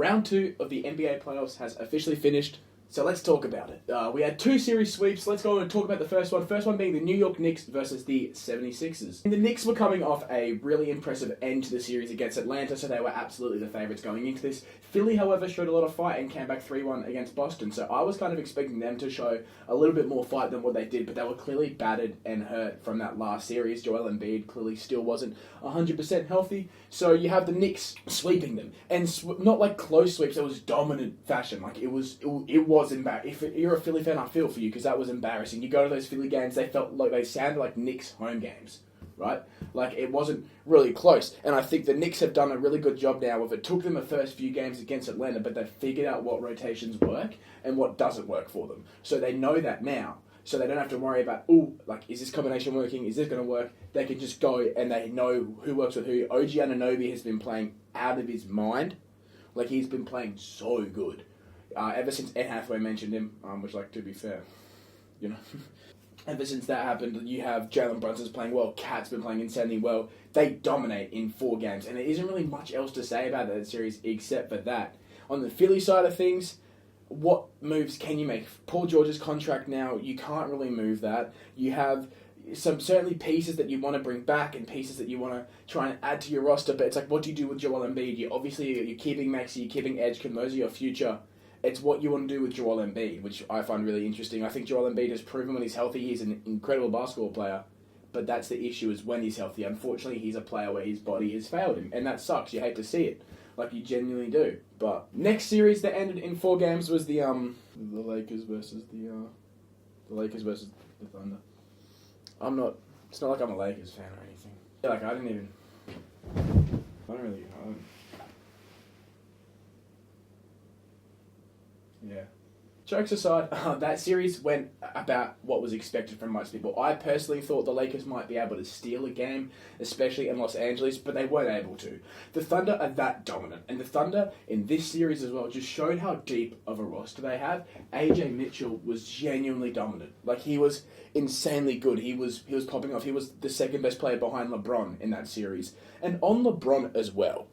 Round 2 of the NBA playoffs has officially finished, so let's talk about it. We had 2 series sweeps. Let's go and talk about the first one. First one being the New York Knicks versus the 76ers. And the Knicks were coming off a really impressive end to the series against Atlanta, so they were absolutely the favourites going into this. Philly, however, showed a lot of fight and came back 3-1 against Boston, so I was kind of expecting them to show a little bit more fight than what they did, but they were clearly battered and hurt from that last series. Joel Embiid clearly still wasn't 100% healthy, so you have the Knicks sweeping them, and not like close sweeps. It was dominant fashion. Like it was embarrassing. If you're a Philly fan, I feel for you because that was embarrassing. You go to those Philly games, they felt like they sounded like Knicks home games, right? Like it wasn't really close, and I think the Knicks have done a really good job now of it. Took them the first few games against Atlanta, but they've figured out what rotations work and what doesn't work for them, so they know that now. So they don't have to worry about, is this combination working? Is this going to work? They can just go and they know who works with who. OG Anunoby has been playing out of his mind. Like, he's been playing so good. Ever since Ed Hathaway mentioned him, which, like, to be fair, you know, ever since that happened, you have Jalen Brunson's playing well, Cat's been playing insanely well. They dominate in 4 games, and there isn't really much else to say about that series except for that. On the Philly side of things, what moves can you make? Paul George's contract now, you can't really move that. You have some certainly pieces that you want to bring back and pieces that you want to try and add to your roster, but it's like, what do you do with Joel Embiid? You're keeping Maxey, you're keeping Edgecombe, those are your future. It's what you want to do with Joel Embiid, which I find really interesting. I think Joel Embiid has proven when he's healthy, he's an incredible basketball player, but that's the issue, is when he's healthy. Unfortunately, he's a player where his body has failed him, and that sucks. You hate to see it. Like, you genuinely do. But next series that ended in 4 games was the Lakers versus the Thunder. It's not like I'm a Lakers fan or anything. Like, I don't really. Yeah. Jokes aside, that series went about what was expected from most people. I personally thought the Lakers might be able to steal a game, especially in Los Angeles, but they weren't able to. The Thunder are that dominant, and the Thunder in this series as well just showed how deep of a roster they have. AJ Mitchell was genuinely dominant. Like, he was insanely good. He was popping off. He was the second best player behind LeBron in that series. And on LeBron as well,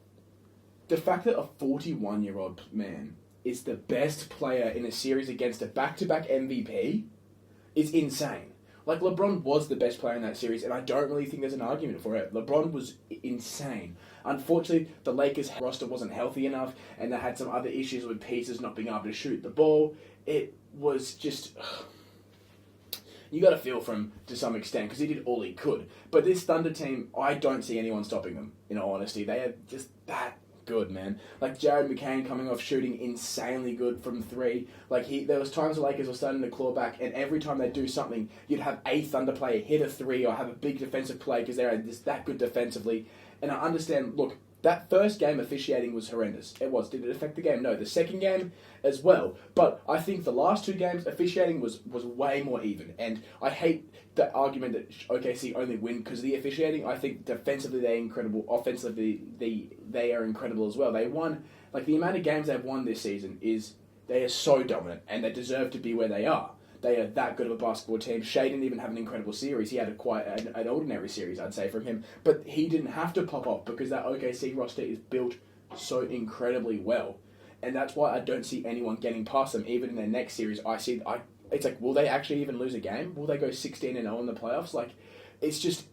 the fact that a 41-year-old man is the best player in a series against a back-to-back MVP is insane. Like, LeBron was the best player in that series, and I don't really think there's an argument for it. LeBron was insane. Unfortunately, the Lakers roster wasn't healthy enough, and they had some other issues with pieces not being able to shoot the ball. It was just... You got to feel for him to some extent, because he did all he could. But this Thunder team, I don't see anyone stopping them, in all honesty. They are just that good, man. Like, Jared McCain coming off shooting insanely good from 3. Like, there was times the Lakers were starting to claw back, and every time they do something, you'd have a Thunder player hit a 3 or have a big defensive play because they're just that good defensively. And I understand, look, that first game officiating was horrendous. It was. Did it affect the game? No. The second game as well. But I think the last 2 games, officiating was way more even. And I hate the argument that OKC only win because of the officiating. I think defensively they're incredible. Offensively, they are incredible as well. They won, like, the amount of games they've won this season they are so dominant, and they deserve to be where they are. They are that good of a basketball team. Shea didn't even have an incredible series. He had quite an ordinary series, I'd say, from him. But he didn't have to pop off because that OKC roster is built so incredibly well. And that's why I don't see anyone getting past them. Even in their next series, it's like, will they actually even lose a game? Will they go 16-0 in the playoffs? Like, it's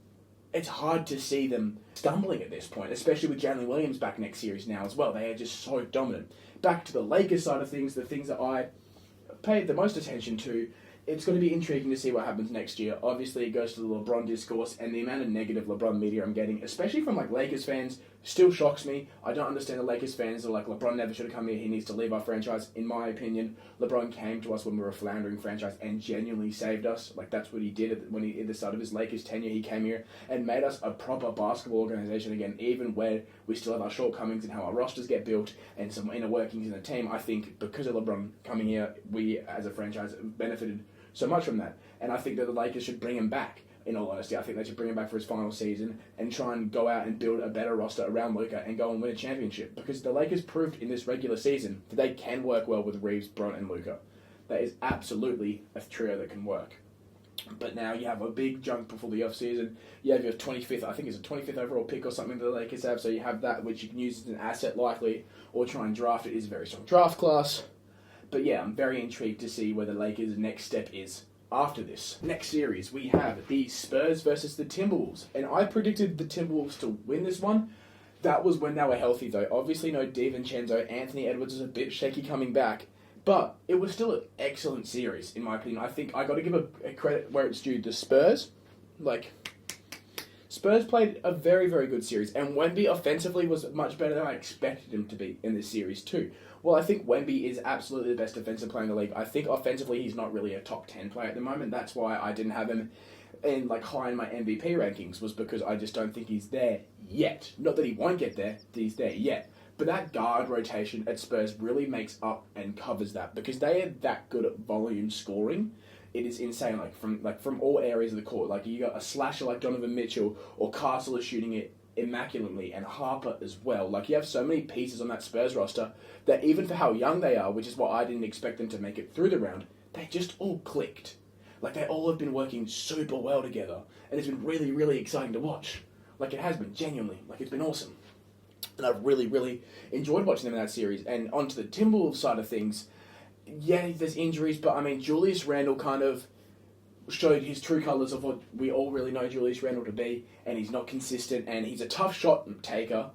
hard to see them stumbling at this point, especially with Jalen Williams back next series now as well. They are just so dominant. Back to the Lakers side of things, the things that I paid the most attention to, it's going to be intriguing to see what happens next year. Obviously, it goes to the LeBron discourse, and the amount of negative LeBron media I'm getting, especially from, like, Lakers fans, still shocks me. I don't understand the Lakers fans are like, LeBron never should have come here, he needs to leave our franchise. In my opinion, LeBron came to us when we were a floundering franchise and genuinely saved us. Like, that's what he did at the start of his Lakers tenure. He came here and made us a proper basketball organization again, even where we still have our shortcomings in how our rosters get built and some inner workings in the team. I think because of LeBron coming here, we as a franchise benefited so much from that. And I think that the Lakers should bring him back. In all honesty, I think they should bring him back for his final season and try and go out and build a better roster around Luka and go and win a championship. Because the Lakers proved in this regular season that they can work well with Reeves, Bron, and Luka. That is absolutely a trio that can work. But now you have a big jump before the offseason. You have your 25th, I think it's a 25th overall pick or something that the Lakers have. So you have that, which you can use as an asset likely, or try and draft it. It is a very strong draft class. But yeah, I'm very intrigued to see where the Lakers' next step is after this. Next series, we have the Spurs versus the Timberwolves. And I predicted the Timberwolves to win this one. That was when they were healthy, though. Obviously, no DiVincenzo. Anthony Edwards is a bit shaky coming back. But it was still an excellent series, in my opinion. I think I got to give a credit where it's due. The Spurs, Spurs played a very, very good series. And Wemby offensively was much better than I expected him to be in this series, too. Well, I think Wemby is absolutely the best defensive player in the league. I think offensively he's not really a top 10 player at the moment. That's why I didn't have him in high in my MVP rankings, was because I just don't think he's there yet. Not that he won't get there, he's there yet. But that guard rotation at Spurs really makes up and covers that, because they are that good at volume scoring. It is insane. From all areas of the court. You got a slasher like Donovan Mitchell, or Castle is shooting it immaculately, and Harper as well. You have so many pieces on that Spurs roster that even for how young they are, which is why I didn't expect them to make it through the round, they just all clicked. They all have been working super well together, and it's been really, really exciting to watch. It has been, genuinely. It's been awesome. And I've really, really enjoyed watching them in that series. And onto the Timberwolves side of things, yeah, there's injuries, but Julius Randle kind of showed his true colours of what we all really know Julius Randle to be, and he's not consistent, and he's a tough shot taker,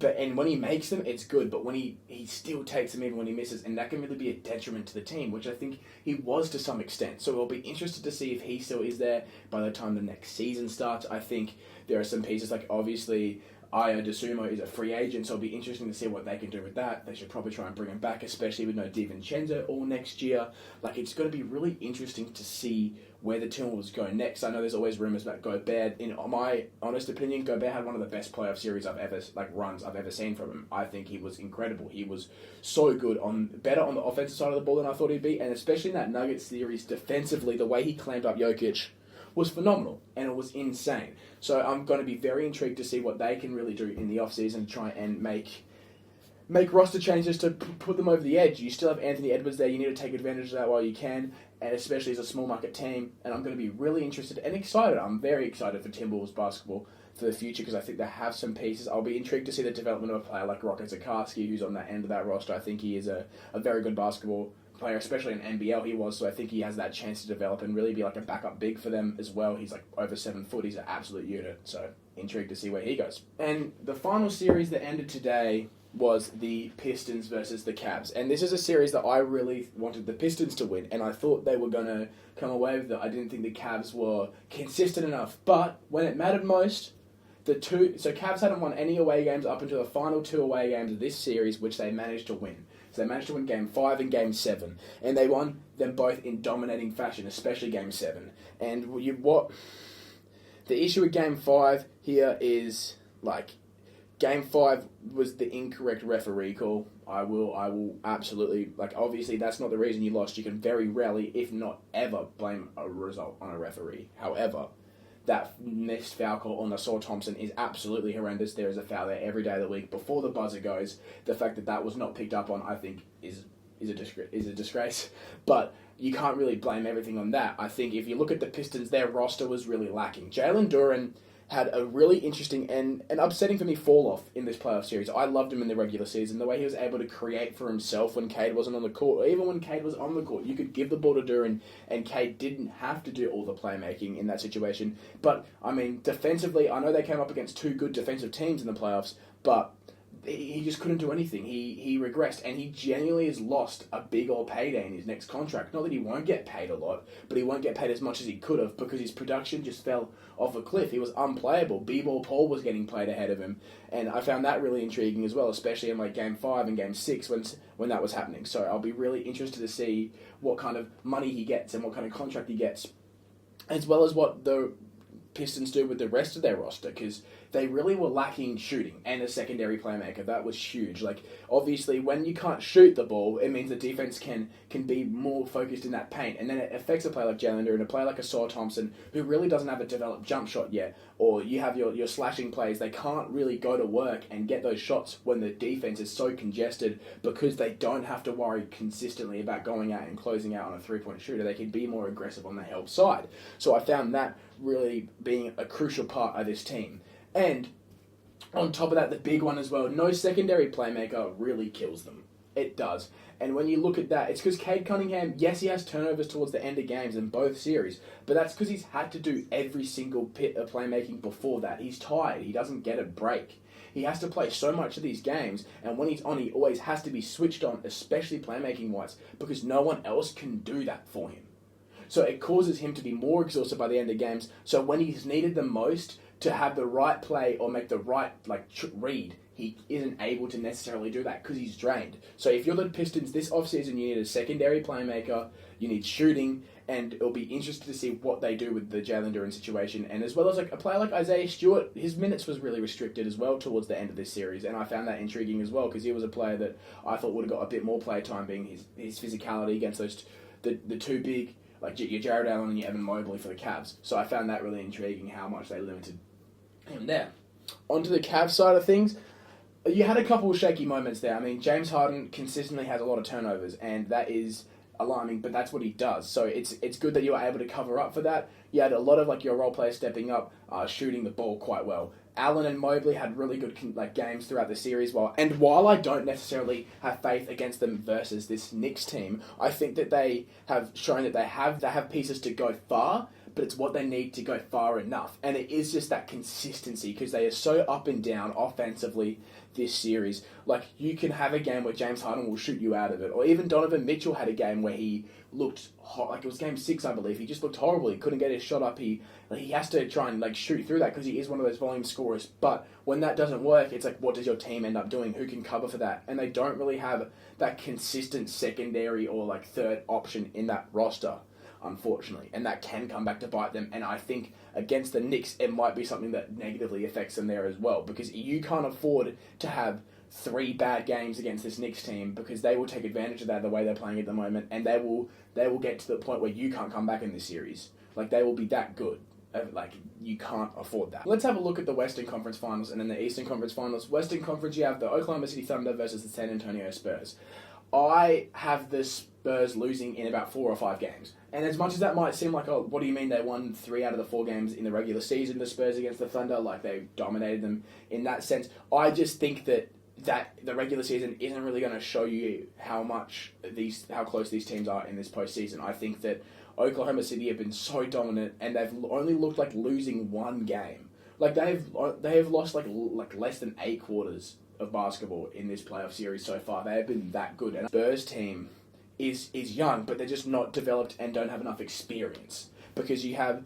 and when he makes them, it's good, but when he still takes them even when he misses, and that can really be a detriment to the team, which I think he was to some extent. So we'll be interested to see if he still is there by the time the next season starts. I think there are some pieces, obviously Aya DeSumo is a free agent, so it'll be interesting to see what they can do with that. They should probably try and bring him back, especially with no DiVincenzo all next year. It's going to be really interesting to see where the Timberwolves go next. I know there's always rumours about Gobert. In my honest opinion, Gobert had one of the best playoff series runs I've ever seen from him. I think he was incredible. He was so good, better on the offensive side of the ball than I thought he'd be, and especially in that Nuggets series defensively, the way he clamped up Jokic was phenomenal, and it was insane. So I'm going to be very intrigued to see what they can really do in the offseason to try and make roster changes to put them over the edge. You still have Anthony Edwards there. You need to take advantage of that while you can, and especially as a small market team. And I'm going to be really interested and excited. I'm very excited for Timberwolves basketball for the future, because I think they have some pieces. I'll be intrigued to see the development of a player like Rocket Zakarsky, who's on that end of that roster. I think he is a very good basketball player, especially in NBL he was, so I think he has that chance to develop and really be a backup big for them as well. He's over 7 foot, he's an absolute unit, so intrigued to see where he goes. And the final series that ended today was the Pistons versus the Cavs, and this is a series that I really wanted the Pistons to win, and I thought they were going to come away with it. I didn't think the Cavs were consistent enough, but when it mattered most, Cavs hadn't won any away games up until the final 2 away games of this series, which they managed to win. So they managed to win Game 5 and Game 7. And they won them both in dominating fashion, especially Game 7. And the issue with Game 5 here is, Game 5 was the incorrect referee call. I will absolutely, obviously that's not the reason you lost. You can very rarely, if not ever, blame a result on a referee. However, that missed foul call on Nassau Thompson is absolutely horrendous. There is a foul there every day of the week before the buzzer goes. The fact that was not picked up on, I think, is a disgrace. But you can't really blame everything on that. I think if you look at the Pistons, their roster was really lacking. Jalen Duren had a really interesting and upsetting for me fall-off in this playoff series. I loved him in the regular season, the way he was able to create for himself when Cade wasn't on the court. Or even when Cade was on the court, you could give the ball to Duren, and Cade didn't have to do all the playmaking in that situation. But, defensively, I know they came up against 2 good defensive teams in the playoffs, but he just couldn't do anything. He regressed, and he genuinely has lost a big old payday in his next contract. Not that he won't get paid a lot, but he won't get paid as much as he could have, because his production just fell off a cliff. He was unplayable. B-Ball Paul was getting played ahead of him, and I found that really intriguing as well, especially in Game 5 and Game 6 when that was happening. So I'll be really interested to see what kind of money he gets and what kind of contract he gets, as well as what the Pistons do with the rest of their roster, because they really were lacking shooting and a secondary playmaker. That was huge. Like, obviously, when you can't shoot the ball, it means the defense can be more focused in that paint, and then it affects a player like Jalen Duren and a player like a Saw Thompson, who really doesn't have a developed jump shot yet, or you have your slashing plays. They can't really go to work and get those shots when the defense is so congested, because they don't have to worry consistently about going out and closing out on a three-point shooter. They can be more aggressive on the help side. So I found that really being a crucial part of this team. And on top of that, the big one as well, no secondary playmaker really kills them. It does. And when you look at that, it's because Cade Cunningham, yes, he has turnovers towards the end of games in both series, but that's because he's had to do every single bit of playmaking before that. He's tired. He doesn't get a break. He has to play so much of these games, and when he's on, he always has to be switched on, especially playmaking-wise, because no one else can do that for him. So it causes him to be more exhausted by the end of games. So when he's needed the most to have the right play or make the right read, he isn't able to necessarily do that because he's drained. So if you're the Pistons this offseason, you need a secondary playmaker, you need shooting, and it'll be interesting to see what they do with the Jalen Duren situation. And as well as a player like Isaiah Stewart, his minutes was really restricted as well towards the end of this series, and I found that intriguing as well, because he was a player that I thought would have got a bit more play time, being his physicality against the two big, like your Jared Allen and your Evan Mobley for the Cavs. So I found that really intriguing, how much they limited him there. Onto the Cavs side of things, you had a couple of shaky moments there. I mean, James Harden consistently has a lot of turnovers, and that is alarming, but that's what he does. So it's good that you were able to cover up for that. You had a lot of your role players stepping up, shooting the ball quite well. Allen and Mobley had really good games throughout the series. While I don't necessarily have faith against them versus this Knicks team, I think that they have shown that they have pieces to go far, but it's what they need to go far enough. And it is just that consistency, because they are so up and down offensively this series. Like, you can have a game where James Harden will shoot you out of it, or even Donovan Mitchell had a game where he looked it was game 6, I believe. He just looked horrible. He couldn't get his shot up. He has to try and shoot through that, because he is one of those volume scorers. But when that doesn't work, it's what does your team end up doing? Who can cover for that? And they don't really have that consistent secondary or third option in that roster, unfortunately, and that can come back to bite them. And I think against the Knicks, it might be something that negatively affects them there as well, because you can't afford to have 3 bad games against this Knicks team, because they will take advantage of that the way they're playing at the moment, and they will get to the point where you can't come back in this series. They will be that good. You can't afford that. Let's have a look at the Western Conference Finals and then the Eastern Conference Finals. Western Conference, you have the Oklahoma City Thunder versus the San Antonio Spurs. I have the Spurs losing in about 4 or 5 games. And as much as that might seem what do you mean they won 3 out of the 4 games in the regular season, the Spurs against the Thunder, they dominated them in that sense. I just think that the regular season isn't really going to show you how close these teams are in this postseason. I think that Oklahoma City have been so dominant, and they've only looked like losing 1 game. They have lost less than 8 quarters of basketball in this playoff series so far. They have been that good. And the Spurs team is young, but they're just not developed and don't have enough experience. Because you have,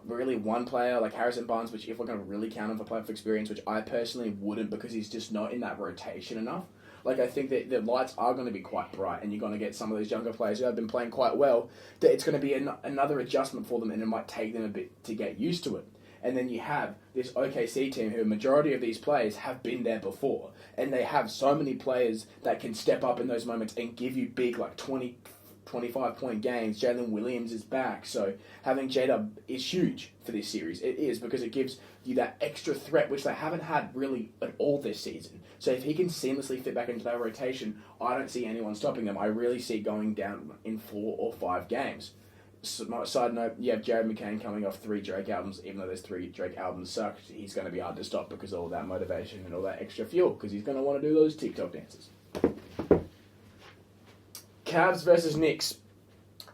really one player like Harrison Barnes, which if we're going to really count him for playoff experience, which I personally wouldn't, because he's just not in that rotation enough. I think that the lights are going to be quite bright, and you're going to get some of those younger players who have been playing quite well, that it's going to be another adjustment for them, and it might take them a bit to get used to it. And then you have this OKC team who a majority of these players have been there before, and they have so many players that can step up in those moments and give you big 20, 25-point games. Jalen Williams is back, so having J-Dub is huge for this series. It is, because it gives you that extra threat, which they haven't had really at all this season. So if he can seamlessly fit back into that rotation, I don't see anyone stopping them. I really see going down in 4 or 5 games. Side note, you have Jared McCain coming off 3 Drake albums. Even though those 3 Drake albums sucked, he's going to be hard to stop because of all that motivation and all that extra fuel, because he's going to want to do those TikTok dances. Cavs versus Knicks.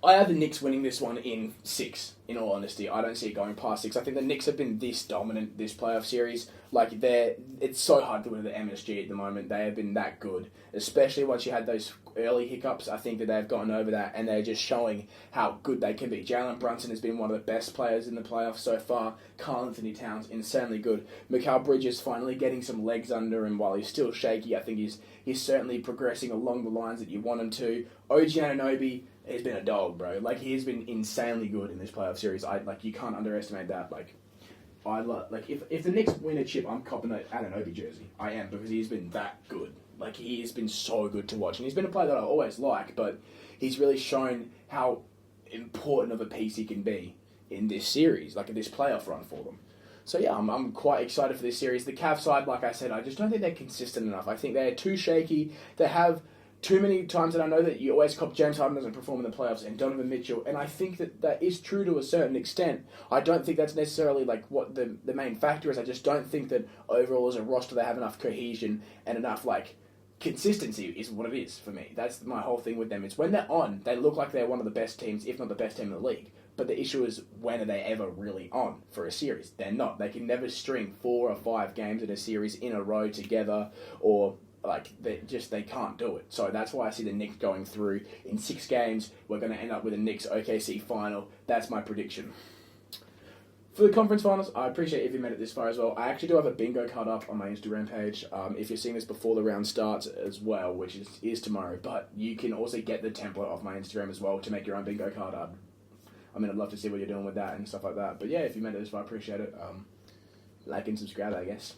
I have the Knicks winning this one in 6, in all honesty. I don't see it going past 6. I think the Knicks have been this dominant this playoff series. It's so hard to win the MSG at the moment. They have been that good. Especially once you had those early hiccups, I think that they've gotten over that, and they're just showing how good they can be. Jalen Brunson has been one of the best players in the playoffs so far. Karl Anthony Towns, insanely good. Mikal Bridges finally getting some legs under him. While he's still shaky, I think he's certainly progressing along the lines that you want him to. OG Anunoby has been a dog, bro. He has been insanely good in this playoff series. You can't underestimate that. if the Knicks win a chip, I'm copping an Anunoby jersey. I am, because he's been that good. Like, he has been so good to watch, and he's been a player that I always like, but he's really shown how important of a piece he can be in this series, like in this playoff run for them. So yeah, I'm quite excited for this series. The Cavs side, like I said, I just don't think they're consistent enough. I think they're too shaky. They have too many times that I know that you always cop James Harden doesn't perform in the playoffs and Donovan Mitchell, and I think that is true to a certain extent. I don't think that's necessarily like what the main factor is. I just don't think that overall as a roster they have enough cohesion and enough like consistency is what it is for me. That's my whole thing with them. It's when they're on, they look like they're one of the best teams, if not the best team in the league. But the issue is, when are they ever really on for a series? They're not. They can never string 4 or 5 games in a series in a row together, or like they can't do it. So that's why I see the Knicks going through in 6 games. We're going to end up with a Knicks OKC final. That's my prediction. For the conference finals, I appreciate if you made it this far as well. I actually do have a bingo card up on my Instagram page. If you're seeing this before the round starts as well, which is tomorrow, but you can also get the template off my Instagram as well to make your own bingo card up. I mean, I'd love to see what you're doing with that and stuff like that. But yeah, if you made it this far, I appreciate it. Like and subscribe, I guess.